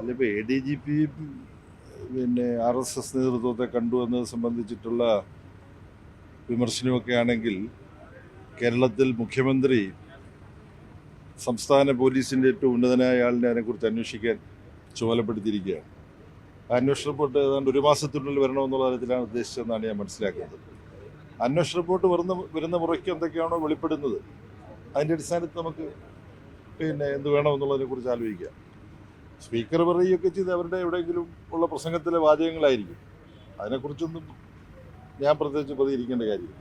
അല്ലിപ്പോൾ A D G P പിന്നെ RSS നേതൃത്വത്തെ കണ്ടു എന്നത് സംബന്ധിച്ചിട്ടുള്ള വിമർശനമൊക്കെ ആണെങ്കിൽ കേരളത്തിൽ മുഖ്യമന്ത്രി സംസ്ഥാന പോലീസിൻ്റെ ഏറ്റവും ഉന്നതനായ ആളിനെ അതിനെക്കുറിച്ച് അന്വേഷിക്കാൻ ചുമതലപ്പെടുത്തിയിരിക്കുകയാണ്. ആ അന്വേഷണ റിപ്പോർട്ട് ഏതാണ്ട് ഒരു മാസത്തിനുള്ളിൽ വരണമെന്നുള്ള തരത്തിലാണ് ഉദ്ദേശിച്ചതെന്നാണ് ഞാൻ മനസ്സിലാക്കുന്നത്. അന്വേഷണ റിപ്പോർട്ട് വരുന്ന മുറയ്ക്ക് എന്തൊക്കെയാണോ വെളിപ്പെടുന്നത് അതിൻ്റെ അടിസ്ഥാനത്തിൽ നമുക്ക് പിന്നെ എന്ത് വേണമെന്നുള്ളതിനെക്കുറിച്ച് ആലോചിക്കാം. സ്പീക്കർ പറയുകയൊക്കെ ചെയ്ത് അവരുടെ എവിടെയെങ്കിലും ഉള്ള പ്രസംഗത്തിലെ വാചകങ്ങളായിരിക്കും. അതിനെക്കുറിച്ചൊന്നും ഞാൻ പ്രത്യേകിച്ച് പ്രതികരിക്കേണ്ട കാര്യമില്ല.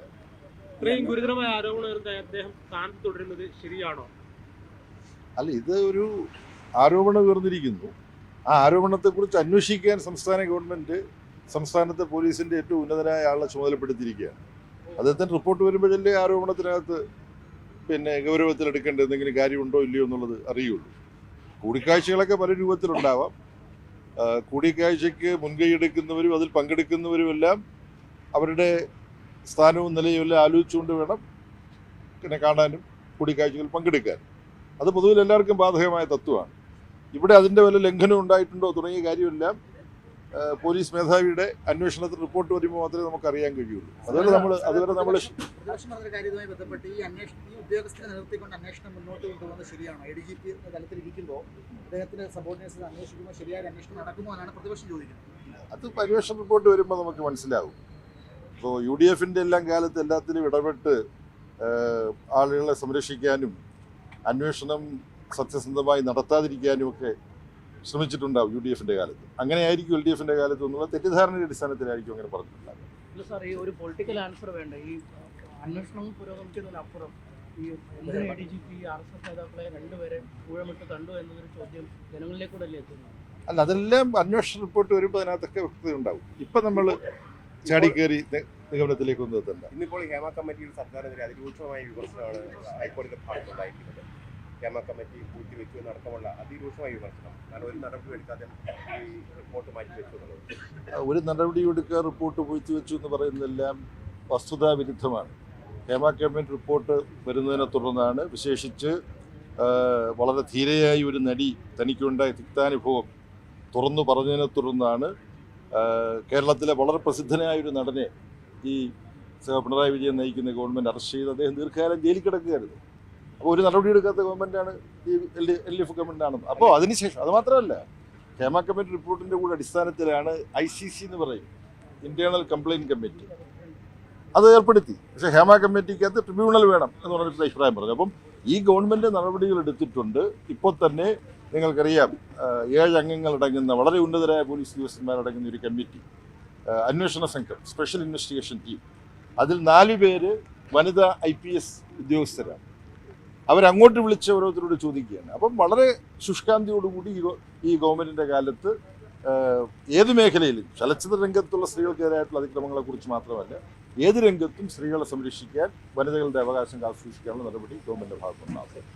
ഇത്രയും ഗുരുതരമായ ആരോപണം അദ്ദേഹം സ്ഥാനത്ത് തുടരുന്നത് ശരിയാണോ? അല്ല, ഇത് ഒരു ആരോപണം ഉയർന്നിരിക്കുന്നു. ആ ആരോപണത്തെക്കുറിച്ച് അന്വേഷിക്കാൻ സംസ്ഥാന ഗവൺമെൻറ് സംസ്ഥാനത്തെ പോലീസിൻ്റെ ഏറ്റവും ഉന്നതനായ ആളെ ചുമതലപ്പെടുത്തിയിരിക്കുകയാണ്. അദ്ദേഹത്തിൻ്റെ റിപ്പോർട്ട് വരുമ്പോഴല്ലേ ആരോപണത്തിനകത്ത് പിന്നെ ഗൗരവത്തിലെടുക്കേണ്ട എന്തെങ്കിലും കാര്യമുണ്ടോ ഇല്ലയോ എന്നുള്ളത് അറിയുള്ളൂ. കൂടിക്കാഴ്ചകളൊക്കെ പല രൂപത്തിലുണ്ടാവാം. കൂടിക്കാഴ്ചയ്ക്ക് മുൻകൈയെടുക്കുന്നവരും അതിൽ പങ്കെടുക്കുന്നവരുമെല്ലാം അവരുടെ സ്ഥാനവും നിലയും എല്ലാം ആലോചിച്ചുകൊണ്ട് വേണം പിന്നെ കാണാനും കൂടിക്കാഴ്ചകളിൽ പങ്കെടുക്കാനും. അത് പൊതുവിൽ എല്ലാവർക്കും ബാധകമായ തത്വമാണ്. ഇവിടെ അതിൻ്റെ വല്ല ലംഘനം ഉണ്ടായിട്ടുണ്ടോ തുടങ്ങിയ കാര്യമെല്ലാം പോലീസ് മേധാവിയുടെ അന്വേഷണത്തിൽ റിപ്പോർട്ട് വരുമ്പോൾ മാത്രമേ നമുക്ക് അറിയാൻ കഴിയുള്ളൂ. അതുവരെ നമ്മൾ കാര്യവുമായി ബന്ധപ്പെട്ട് ഈ ഉദ്യോഗസ്ഥരെ നിർത്തിക്കൊണ്ട് അന്വേഷണം മുന്നോട്ട് കൊണ്ടുപോകുന്നത് ശരിയാണോ? ADGP തലത്തിലിരിക്കുമ്പോൾ അദ്ദേഹത്തിന്റെ സബോർഡിനേറ്റ്സ് അന്വേഷിക്കുമ്പോൾ ശരിയായ അന്വേഷണം നടക്കുമോ എന്നാണ് പ്രതിപക്ഷം ചോദിക്കുന്നത്. അത് അന്വേഷണ റിപ്പോർട്ട് വരുമ്പോൾ നമുക്ക് മനസ്സിലാവും. ഇപ്പോൾ UDF-ൻ്റെ എല്ലാം കാലത്ത് എല്ലാത്തിലും ഇടപെട്ട് ആളുകളെ സംരക്ഷിക്കാനും അന്വേഷണം സത്യസന്ധമായി നടത്താതിരിക്കാനും ഒക്കെ ശ്രമിച്ചിട്ടുണ്ടാവും UDF-ൻ്റെ കാലത്ത്. അങ്ങനെയായിരിക്കും LDF-ൻ്റെ കാലത്ത് എന്നുള്ള തെറ്റിദ്ധാരണയുടെ അടിസ്ഥാനത്തിലായിരിക്കും അങ്ങനെ പറഞ്ഞിട്ടുണ്ടാകും. ഇല്ല സാർ, ഈ ഒരു പൊളിറ്റിക്കൽ ആൻസർ വേണ്ട. ഈ അന്വേഷണം പുരോഗമിക്കുന്നതിനപ്പുറം ഈ എന്തിന് ADGP RSS നേതാക്കളെ രണ്ടുപേരെ ഊഴമിട്ട് കണ്ടു എന്നതൊരു ചോദ്യം ജനങ്ങളിലേക്കൂടെ അല്ലേ എത്തുന്നത്? അല്ല, അതെല്ലാം അന്വേഷണ റിപ്പോർട്ട് വരുമ്പോൾ അതിനകത്തൊക്കെ വ്യക്തത ഉണ്ടാവും. ഇപ്പം നമ്മൾ ചാടിക്കേറി നിഗമനത്തിലേക്കൊന്നും എത്തണ്ട. ഇന്നിപ്പോൾ ഹേമ കമ്മിറ്റിയുടെ സർക്കാരിനെതിരെ അതിരൂക്ഷമായ വിമർശനമാണ് ഹൈക്കോടതിയുടെ ഭാഗത്തുണ്ടായിരിക്കുന്നത്. ഹേമ കമ്മിറ്റി പൂഴ്ത്തിവെച്ചു എന്നടക്കമുള്ള അതിരൂക്ഷമായ വിമർശനം. കാരണം ഒരു നടപടി എടുക്കാതെ ഈ റിപ്പോർട്ട് മാറ്റിവെച്ചു എന്നുള്ളത്. ഒരു നടപടി എടുക്കുക, റിപ്പോർട്ട് പൂഴ്ത്തിവെച്ചു എന്ന് പറയുന്നതെല്ലാം വസ്തുതാവിരുദ്ധമാണ്. ഹേമ കമ്മിറ്റി റിപ്പോർട്ട് വരുന്നതിനെ തുടർന്നാണ്, വിശേഷിച്ച് വളരെ ധീരയായി ഒരു നടി തനിക്കുണ്ടായ തിക്താനുഭവം തുറന്നു പറഞ്ഞതിനെ തുടർന്നാണ് കേരളത്തിലെ വളരെ പ്രസിദ്ധനായ ഒരു നടനെ ഈ പിണറായി വിജയൻ നയിക്കുന്ന ഗവൺമെൻറ് അറസ്റ്റ് ചെയ്ത് അദ്ദേഹം ദീർഘകാലം ജയിലിൽ കിടക്കുകയായിരുന്നു. അപ്പോൾ ഒരു നടപടി എടുക്കാത്ത ഗവൺമെൻറ്റാണ് ഈ LDF ഗവൺമെൻറ്റാണെന്ന്. അപ്പോൾ അതിനുശേഷം അത് മാത്രമല്ല, ഹേമ കമ്മിറ്റി റിപ്പോർട്ടിൻ്റെ കൂടെ അടിസ്ഥാനത്തിലാണ് ICC എന്ന് പറയും, ഇൻറ്റേർണൽ കംപ്ലയിൻറ്റ് കമ്മിറ്റി, അത് ഏർപ്പെടുത്തി. പക്ഷേ ഹേമ കമ്മിറ്റിക്കകത്ത് ട്രിബ്യൂണൽ വേണം എന്ന് പറഞ്ഞിട്ട് അഭിപ്രായം പറഞ്ഞു. അപ്പം ഈ ഗവൺമെൻറ് നടപടികൾ എടുത്തിട്ടുണ്ട്. ഇപ്പോൾ തന്നെ നിങ്ങൾക്കറിയാം, 7 അംഗങ്ങളടങ്ങുന്ന വളരെ ഉന്നതരായ പോലീസ് ഉദ്യോഗസ്ഥന്മാരടങ്ങുന്ന ഒരു കമ്മിറ്റി, അന്വേഷണ സംഘം, സ്പെഷ്യൽ ഇൻവെസ്റ്റിഗേഷൻ ടീം, അതിൽ 4 പേര് വനിതാ IPS ഉദ്യോഗസ്ഥരാണ്. അവരങ്ങോട്ട് വിളിച്ച് ഓരോരുത്തരോട് ചോദിക്കുകയാണ്. അപ്പം വളരെ ശുഷ്കാന്തിയോടുകൂടി ഈ ഗവൺമെൻറ്റിൻ്റെ കാലത്ത് ഏത് മേഖലയിലും ചലച്ചിത്ര രംഗത്തുള്ള സ്ത്രീകൾക്കെതിരായിട്ടുള്ള അതിക്രമങ്ങളെക്കുറിച്ച് മാത്രമല്ല ഏത് രംഗത്തും സ്ത്രീകളെ സംരക്ഷിക്കാൻ, വനിതകളുടെ അവകാശം കാത്തുസൂക്ഷിക്കാനുള്ള നടപടി ഗവൺമെൻറ്റിൻ്റെ ഭാഗത്തുനിന്നുണ്ടാകും.